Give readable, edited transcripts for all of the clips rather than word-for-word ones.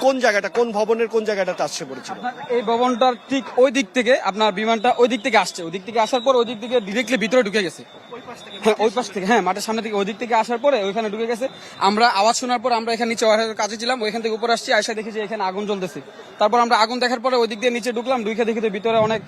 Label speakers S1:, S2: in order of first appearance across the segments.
S1: কোন জায়গাটা, কোন ভবনের কোন জায়গাটাতে আসছে পড়েছিল?
S2: এই ভবনটার ঠিক ওই দিক থেকে আপনার বিমানটা ওই দিক থেকে আসছে, ওই দিক থেকে আসার পর ওই দিক থেকে ডিরেক্টলি ভিতরে ঢুকে গেছে। হ্যাঁ, ওই পাশ থেকে, হ্যাঁ, মাঠের সামনে থেকে ওই দিক থেকে আসার পরে ওইখানে ঢুকে গেছে। আমরা আওয়াজ শোনার পর আমরা এখানে নিচে কাজে ছিলাম, ওইখান থেকে উপরে আসছি, আয়সা দেখি যে এখানে আগুন জ্বলতেছে। তারপর আমরা আগুন দেখার পরে ওই দিক দিয়ে নিচে ঢুকলাম, ঢুকে দেখি ভিতরে অনেক,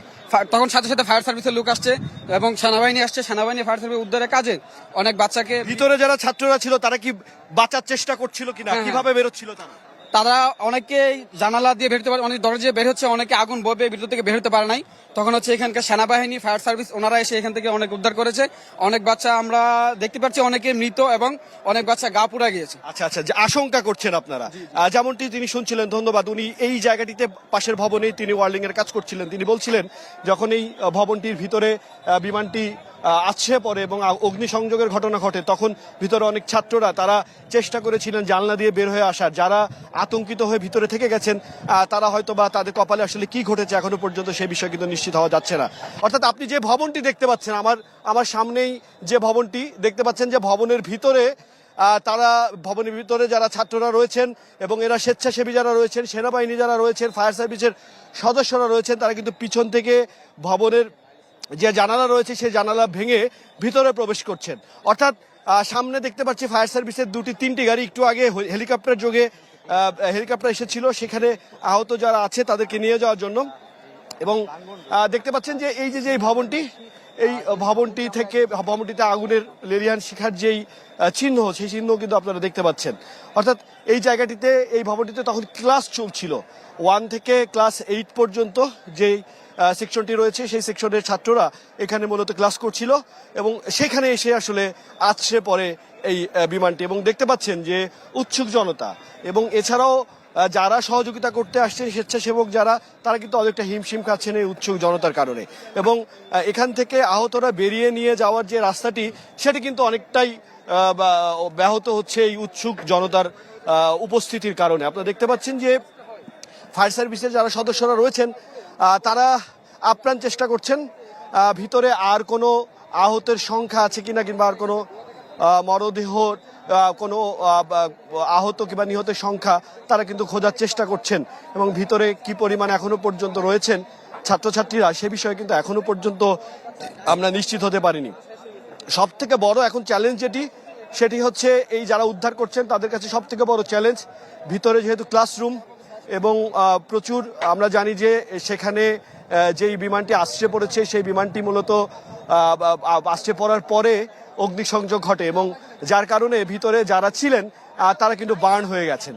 S2: তখন সাথে সাথে ফায়ার সার্ভিসের লোক আসছে এবং সেনাবাহিনী আসছে। সেনাবাহিনী ফায়ার সার্ভিস উদ্ধারের কাজে অনেক বাচ্চাকে,
S1: ভিতরে যারা ছাত্ররা ছিল তারা কি বাঁচার চেষ্টা করছিল কিনা, কিভাবে বেরোচ্ছিল তারা?
S2: তারা অনেকে জানালা দিয়ে বেরোতে পারে, অনেক দরজা বের হচ্ছে, অনেকে আগুন বয়ে ভিতর থেকে বের হতে পারে নাই। তখন হচ্ছে এখানকার সেনাবাহিনী, ফায়ার সার্ভিস ওনারা এসে এখান থেকে অনেক উদ্ধার করেছে। অনেক বাচ্চা আমরা দেখতে পাচ্ছি অনেকে মৃত এবং অনেক বাচ্চা গা পুড়া গিয়েছে।
S1: আচ্ছা আচ্ছা, যে আশঙ্কা করছেন আপনারা, যেমনটি তিনি শুনছিলেন, ধন্যবাদ। উনি এই জায়গাটিতে পাশের ভবনেই তিনি ওয়ার্ল্ডিং এর কাজ করছিলেন। তিনি বলছিলেন যখন এই ভবনটির ভিতরে বিমানটি আছড়ে পড়ে এবং অগ্নিসংযোগের ঘটনা ঘটে, তখন ভিতরে অনেক ছাত্ররা তারা চেষ্টা করেছিলেন জানলা দিয়ে বের হয়ে আসার। যারা আতঙ্কিত হয়ে ভিতরে থেকে গেছেন তারা হয়তো বা তাদের কপালে আসলে কি ঘটেছে এখনো পর্যন্ত সেই বিষয়ে কিন্তু নিশ্চিত হওয়া যাচ্ছে না। অর্থাৎ আপনি যে ভবনটি দেখতে পাচ্ছেন, আমার সামনেই যে ভবনটি দেখতে পাচ্ছেন, যে ভবনের ভিতরে তারা, ভবনের ভিতরে যারা ছাত্ররা রয়েছেন এবং এরা স্বেচ্ছাসেবী যারা রয়েছেন, সেনাবাহিনী যারা রয়েছেন, ফায়ার সার্ভিসের সদস্যরা রয়েছেন, তারা কিন্তু পিছন থেকে ভবনের যে জানালা রয়েছে সেই জানালা ভেঙে ভিতরে প্রবেশ করছেন। অর্থাৎ সামনে দেখতে পাচ্ছি ফায়ার সার্ভিসের তিনটি গাড়ি, একটু আগে হেলিকপ্টার যোগে হেলিকপ্টার এসেছিল সেখানে আহত যারা আছে তাদেরকে নিয়ে যাওয়ার জন্য। এবং দেখতে পাচ্ছেন যে এই যে ভবনটি, এই ভবনটি থেকে ভবনটিতে আগুনের লেলিহান শিখার যেই চিহ্ন, সেই চিহ্ন কিন্তু আপনারা দেখতে পাচ্ছেন। অর্থাৎ এই জায়গাটিতে, এই ভবনটিতে তখন ক্লাস চলছিল, 1 থেকে ক্লাস 8 পর্যন্ত যেই সেকশনটি রয়েছে সেই সেকশনের ছাত্ররা এখানে মূলত ক্লাস করছিল এবং সেখানে এসে আসলে আছড়ে পড়ে এই বিমানটি। এবং দেখতে পাচ্ছেন যে উৎসুক জনতা এবং এছাড়াও যারা সহযোগিতা করতে আসছেন স্বেচ্ছাসেবক যারা, তারা কিন্তু অনেকটা হিমশিম খাচ্ছেন এই উৎসুক জনতার কারণে। এবং এখান থেকে আহতরা বেরিয়ে নিয়ে যাওয়ার যে রাস্তাটি, সেটি কিন্তু অনেকটাই ব্যাহত হচ্ছে এই উৎসুক জনতার উপস্থিতির কারণে। আপনারা দেখতে পাচ্ছেন যে ফায়ার সার্ভিসের যারা সদস্যরা রয়েছেন তারা আপ্রাণ চেষ্টা করছেন ভিতরে আর কোনো আহতের সংখ্যা আছে কিনা, কিংবা আর কোনো মরদেহ, কোনো আহত কিংবা নিহতের সংখ্যা তারা কিন্তু খোঁজার চেষ্টা করছেন। এবং ভিতরে কি পরিমাণ এখনো পর্যন্ত রয়েছেন ছাত্রছাত্রীরা, সে বিষয়ে কিন্তু এখনো পর্যন্ত আমরা নিশ্চিত হতে পারিনি। সব থেকে বড় এখন চ্যালেঞ্জ সেটি হচ্ছে এই যারা উদ্ধার করছেন তাদের কাছে সব থেকে বড় চ্যালেঞ্জ, ভিতরে যেহেতু ক্লাসরুম এবং প্রচুর, আমরা জানি যে সেখানে যেই বিমানটি আছড়ে পড়েছে সেই বিমানটি মূলত আছড়ে পড়ার পরে অগ্নিসংযোগ ঘটে এবং যার কারণে ভিতরে যারা ছিলেন তারা কিন্তু বার্ন হয়ে গেছেন।